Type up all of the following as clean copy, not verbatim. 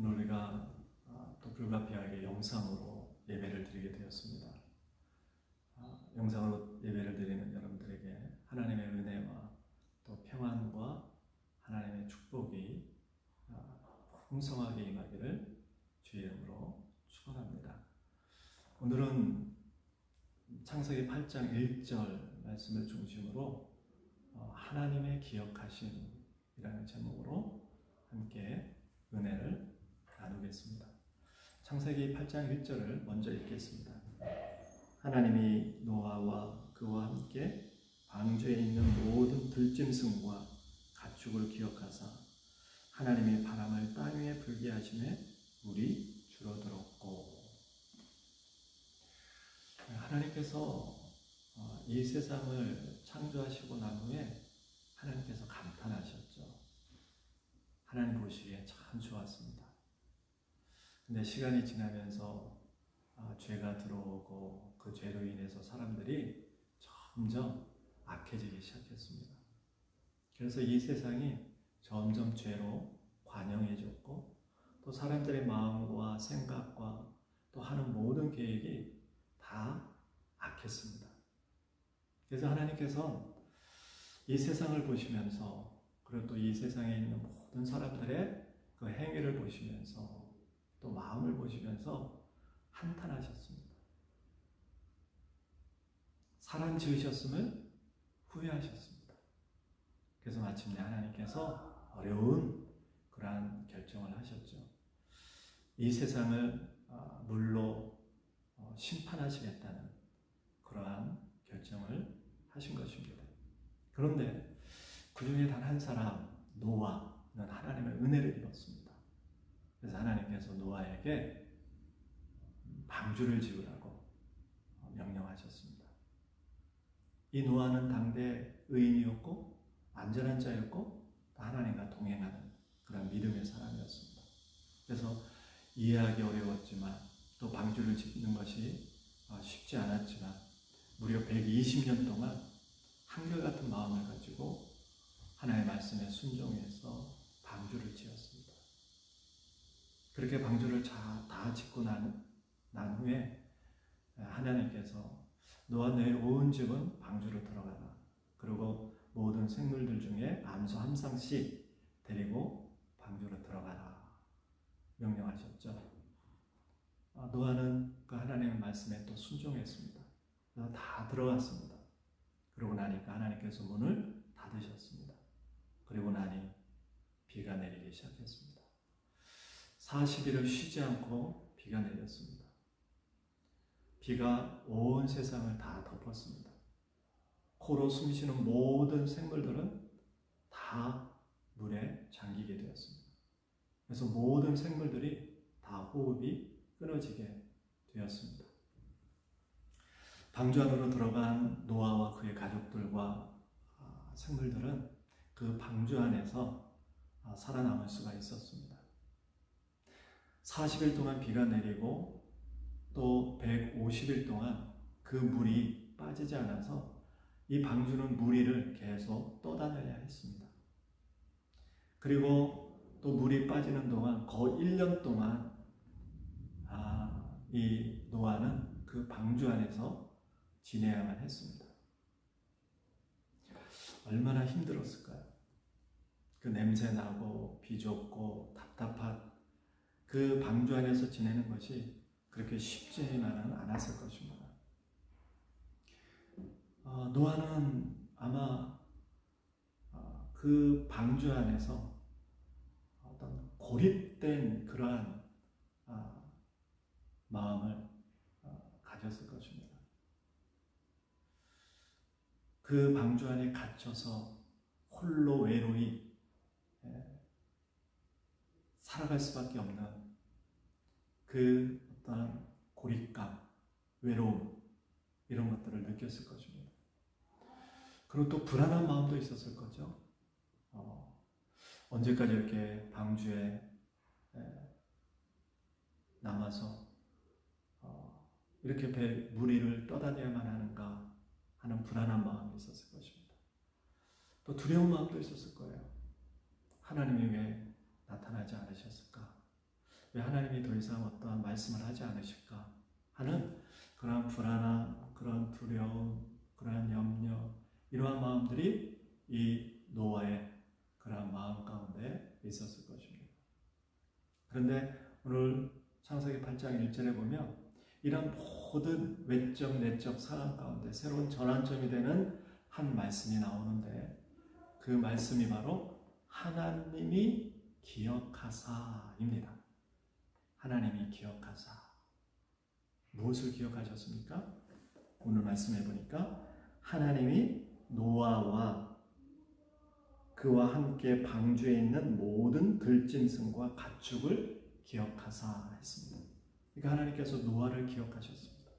오늘 우리가 또 불가피하게 영상으로 예배를 드리게 되었습니다. 영상으로 예배를 드리는 여러분들에게 하나님의 은혜와 또 평안과 하나님의 축복이 풍성하게 임하기를 주의 이름으로 축원합니다. 오늘은 창세기 8장 1절 말씀을 중심으로 하나님의 기억하심이라는 제목으로 함께 은혜를 나누겠습니다. 창세기 8장 1절을 먼저 읽겠습니다. 하나님이 노아와 그와 함께 방주에 있는 모든 들짐승과 가축을 기억하사 하나님의 바람을 땅 위에 불게 하심에 물이 줄어들었고. 하나님께서 이 세상을 창조하시고 난 후에 하나님께서 감탄하셨죠. 하나님 보시기에 참 좋았습니다. 근데 시간이 지나면서 죄가 들어오고 그 죄로 인해서 사람들이 점점 악해지기 시작했습니다. 그래서 이 세상이 점점 죄로 관영해졌고 또 사람들의 마음과 생각과 또 하는 모든 계획이 다 악했습니다. 그래서 하나님께서 이 세상을 보시면서 그리고 또 이 세상에 있는 모든 사람들의 그 행위를 보시면서 또 마음을 보시면서 한탄하셨습니다. 사람 지으셨음을 후회하셨습니다. 그래서 마침내 하나님께서 어려운 그러한 결정을 하셨죠. 이 세상을 물로 심판하시겠다는 그러한 결정을 하신 것입니다. 그런데 그 중에 단 한 사람 노아는 하나님의 은혜를 입었습니다. 그래서 하나님께서 노아에게 방주를 지으라고 명령하셨습니다. 이 노아는 당대 의인이었고 안전한 자였고 또 하나님과 동행하는 그런 믿음의 사람이었습니다. 그래서 이해하기 어려웠지만 또 방주를 짓는 것이 쉽지 않았지만 무려 120년 동안 한결같은 마음을 가지고 하나님의 말씀에 순종해서 방주를 지었습니다. 그렇게 방주를 다 짓고 난 후에 하나님께서 너와 너의 온 집은 방주로 들어가라. 그리고 모든 생물들 중에 암소 한 쌍씩 데리고 방주로 들어가라 명령하셨죠. 노아는 그 하나님의 말씀에 또 순종했습니다. 그래서 다 들어갔습니다. 그러고 나니까 하나님께서 문을 닫으셨습니다. 그리고 나니 비가 내리기 시작했습니다. 40일을 쉬지 않고 비가 내렸습니다. 비가 온 세상을 다 덮었습니다. 코로 숨쉬는 모든 생물들은 다 물에 잠기게 되었습니다. 그래서 모든 생물들이 다 호흡이 끊어지게 되었습니다. 방주 안으로 들어간 노아와 그의 가족들과 생물들은 그 방주 안에서 살아남을 수가 있었습니다. 40일 동안 비가 내리고 또 150일 동안 그 물이 빠지지 않아서 이 방주는 무리를 계속 떠다녀야 했습니다. 그리고 또 물이 빠지는 동안 거의 1년 동안 이 노아는 그 방주 안에서 지내야만 했습니다. 얼마나 힘들었을까요? 그 냄새 나고 비좁고 답답한 그 방주 안에서 지내는 것이 그렇게 쉽지만은 않았을 것입니다. 노아는 아마 그 방주 안에서 어떤 고립된 그러한 마음을 가졌을 것입니다. 그 방주 안에 갇혀서 홀로 외로이 살아갈 수밖에 없는 그 어떤 고립감, 외로움 이런 것들을 느꼈을 것입니다. 그리고 또 불안한 마음도 있었을 거죠. 언제까지 이렇게 방주에 남아서 이렇게 무리를 떠다녀야만 하는가 하는 불안한 마음이 있었을 것입니다. 또 두려운 마음도 있었을 거예요. 하나님이 왜 나타나지 않으셨을까? 왜 하나님이 더 이상 어떠한 말씀을 하지 않으실까 하는 그러한 불안함, 그러한 두려움, 그러한 염려, 이러한 마음들이 이 노아의 그러한 마음 가운데 있었을 것입니다. 그런데 오늘 창세기 8장 1절에 보면 이런 모든 외적 내적 상황 가운데 새로운 전환점이 되는 한 말씀이 나오는데, 그 말씀이 바로 하나님이 기억하사입니다. 하나님이 기억하사. 무엇을 기억하셨습니까? 오늘 말씀해 보니까 하나님이 노아와 그와 함께 방주에 있는 모든 들짐승과 가축을 기억하사 했습니다. 그러니까 하나님께서 노아를 기억하셨습니다.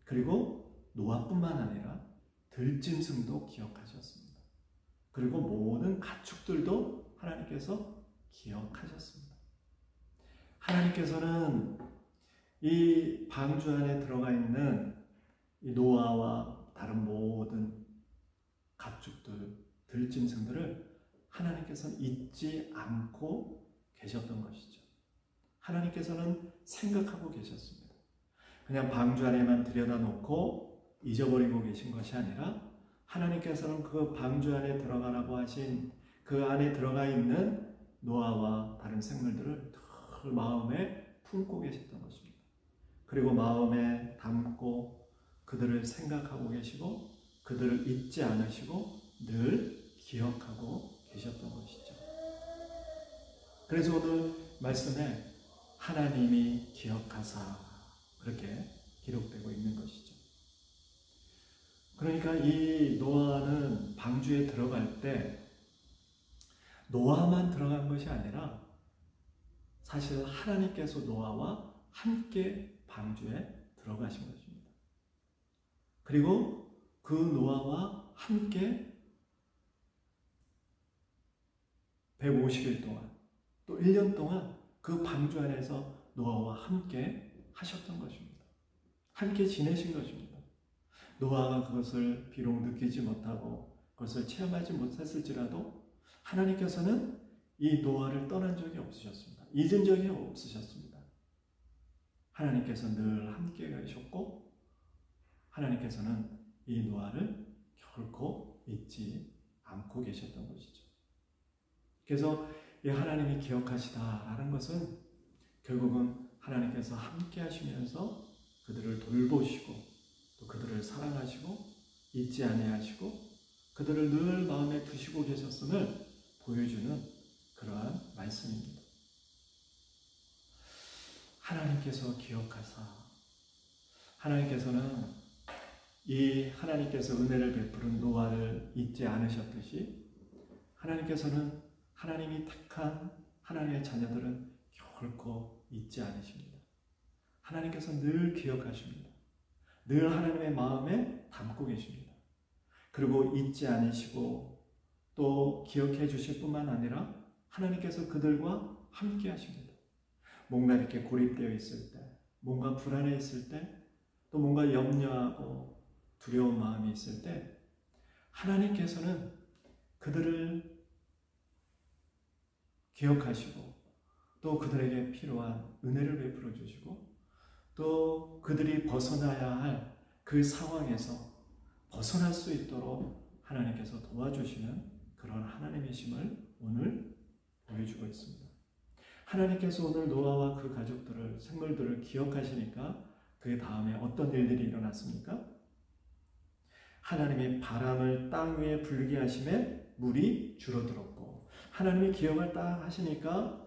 그리고 노아뿐만 아니라 들짐승도 기억하셨습니다. 그리고 모든 가축들도 하나님께서 기억하셨습니다. 하나님께서는 이 방주 안에 들어가 있는 이 노아와 다른 모든 가축들, 들짐승들을 하나님께서는 잊지 않고 계셨던 것이죠. 하나님께서는 생각하고 계셨습니다. 그냥 방주 안에만 들여다놓고 잊어버리고 계신 것이 아니라 하나님께서는 그 방주 안에 들어가라고 하신 그 안에 들어가 있는 노아와 다른 생물들을 늘 마음에 품고 계셨던 것입니다. 그리고 마음에 담고 그들을 생각하고 계시고 그들을 잊지 않으시고 늘 기억하고 계셨던 것이죠. 그래서 오늘 말씀에 하나님이 기억하사 그렇게 기록되고 있는 것이죠. 그러니까 이 노아는 방주에 들어갈 때 노아만 들어간 것이 아니라 사실 하나님께서 노아와 함께 방주에 들어가신 것입니다. 그리고 그 노아와 함께 150일 동안 또 1년 동안 그 방주 안에서 노아와 함께 하셨던 것입니다. 함께 지내신 것입니다. 노아가 그것을 비록 느끼지 못하고 그것을 체험하지 못했을지라도 하나님께서는 이 노아를 떠난 적이 없으셨습니다. 잊은 적이 없으셨습니다. 하나님께서 늘 함께 계셨고 하나님께서는 이 노아를 결코 잊지 않고 계셨던 것이죠. 그래서 이 하나님이 기억하시다라는 것은 결국은 하나님께서 함께 하시면서 그들을 돌보시고 또 그들을 사랑하시고 잊지 아니하시고 그들을 늘 마음에 두시고 계셨음을 보여주는 그러한 말씀입니다. 하나님께서 기억하사, 하나님께서는 이 하나님께서 은혜를 베푸는 노아를 잊지 않으셨듯이 하나님께서는 하나님이 택한 하나님의 자녀들은 결코 잊지 않으십니다. 하나님께서 늘 기억하십니다. 늘 하나님의 마음에 담고 계십니다. 그리고 잊지 않으시고 또 기억해 주실 뿐만 아니라 하나님께서 그들과 함께 하십니다. 뭔가 이렇게 고립되어 있을 때, 뭔가 불안해 있을 때, 또 뭔가 염려하고 두려운 마음이 있을 때 하나님께서는 그들을 기억하시고 또 그들에게 필요한 은혜를 베풀어 주시고 또 그들이 벗어나야 할 그 상황에서 벗어날 수 있도록 하나님께서 도와주시는 그런 하나님이심을 오늘 보여주고 있습니다. 하나님께서 오늘 노아와 그 가족들을, 생물들을 기억하시니까 그 다음에 어떤 일들이 일어났습니까? 하나님이 바람을 땅 위에 불게 하심에 물이 줄어들었고, 하나님이 기억을 딱 하시니까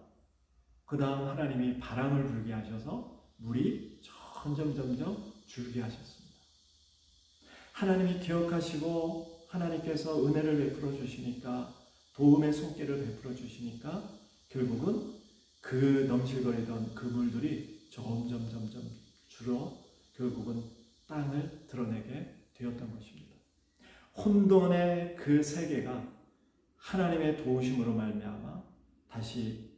그 다음 하나님이 바람을 불게 하셔서 물이 점점 줄게 하셨습니다. 하나님이 기억하시고 하나님께서 은혜를 베풀어 주시니까, 도움의 손길을 베풀어 주시니까 결국은 그 넘실거리던 그 물들이 점점 줄어 결국은 땅을 드러내게 되었던 것입니다. 혼돈의 그 세계가 하나님의 도우심으로 말미암아 다시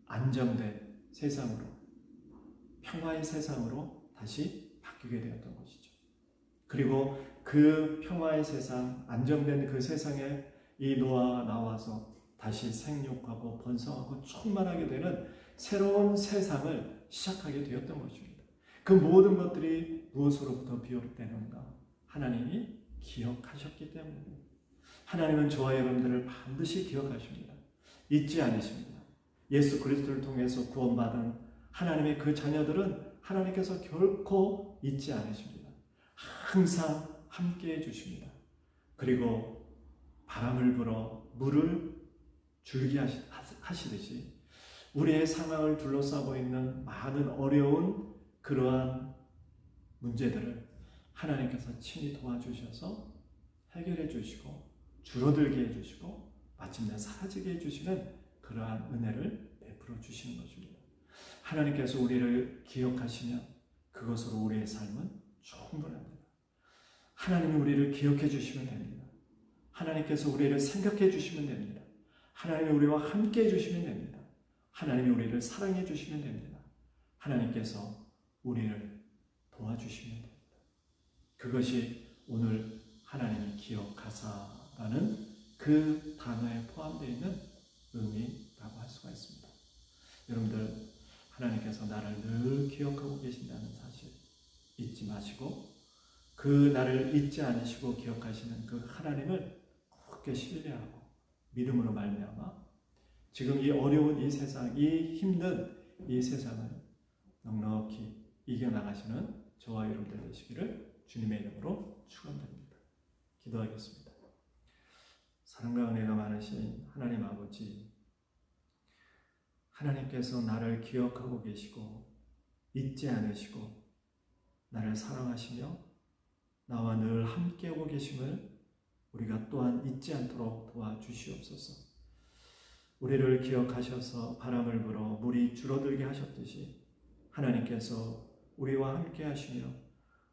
안정된 세상으로, 평화의 세상으로 다시 바뀌게 되었던 것이죠. 그리고 그 평화의 세상, 안정된 그 세상에 이 노아가 나와서 다시 생육하고 번성하고 충만하게 되는 새로운 세상을 시작하게 되었던 것입니다. 그 모든 것들이 무엇으로부터 비롯되는가? 하나님이 기억하셨기 때문입니다. 하나님은 저와 여러분들을 반드시 기억하십니다. 잊지 않으십니다. 예수 그리스도를 통해서 구원받은 하나님의 그 자녀들은 하나님께서 결코 잊지 않으십니다. 항상 함께해 주십니다. 그리고 바람을 불어 물을 줄게 하시듯이 우리의 상황을 둘러싸고 있는 많은 어려운 그러한 문제들을 하나님께서 친히 도와주셔서 해결해 주시고 줄어들게 해주시고 마침내 사라지게 해주시는 그러한 은혜를 베풀어 주시는 것입니다. 하나님께서 우리를 기억하시면 그것으로 우리의 삶은 충분합니다. 하나님이 우리를 기억해 주시면 됩니다. 하나님께서 우리를 생각해 주시면 됩니다. 하나님이 우리와 함께 해주시면 됩니다. 하나님이 우리를 사랑해 주시면 됩니다. 하나님께서 우리를 도와주시면 됩니다. 그것이 오늘 하나님이 기억하사라는 그 단어에 포함되어 있는 의미라고 할 수가 있습니다. 여러분들, 하나님께서 나를 늘 기억하고 계신다는 사실 잊지 마시고 그 나를 잊지 않으시고 기억하시는 그 하나님을 굳게 신뢰하고 믿음으로 말미암아 지금 이 어려운 이 세상, 이 힘든 이 세상을 넉넉히 이겨나가시는 저와 여러분들 되시기를 주님의 이름으로 축원드립니다. 기도하겠습니다. 사랑과 은혜가 많으신 하나님 아버지, 하나님께서 나를 기억하고 계시고 잊지 않으시고 나를 사랑하시며 나와 늘 함께하고 계심을 우리가 또한 잊지 않도록 도와주시옵소서. 우리를 기억하셔서 바람을 불어 물이 줄어들게 하셨듯이 하나님께서 우리와 함께 하시며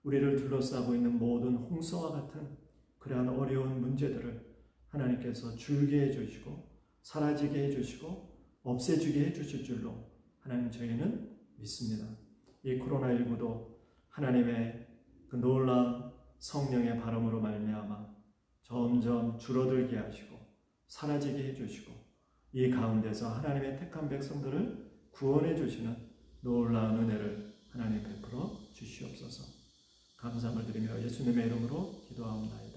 우리를 둘러싸고 있는 모든 홍수와 같은 그러한 어려운 문제들을 하나님께서 줄게 해주시고 사라지게 해주시고 없애주게 해주실 줄로 하나님 저희는 믿습니다. 이 코로나19도 하나님의 그 놀라운 성령의 바람으로 말미암아 점점 줄어들게 하시고 사라지게 해주시고 이 가운데서 하나님의 택한 백성들을 구원해 주시는 놀라운 은혜를 하나님 베풀어 주시옵소서. 감사함을 드리며 예수님의 이름으로 기도하옵나이다.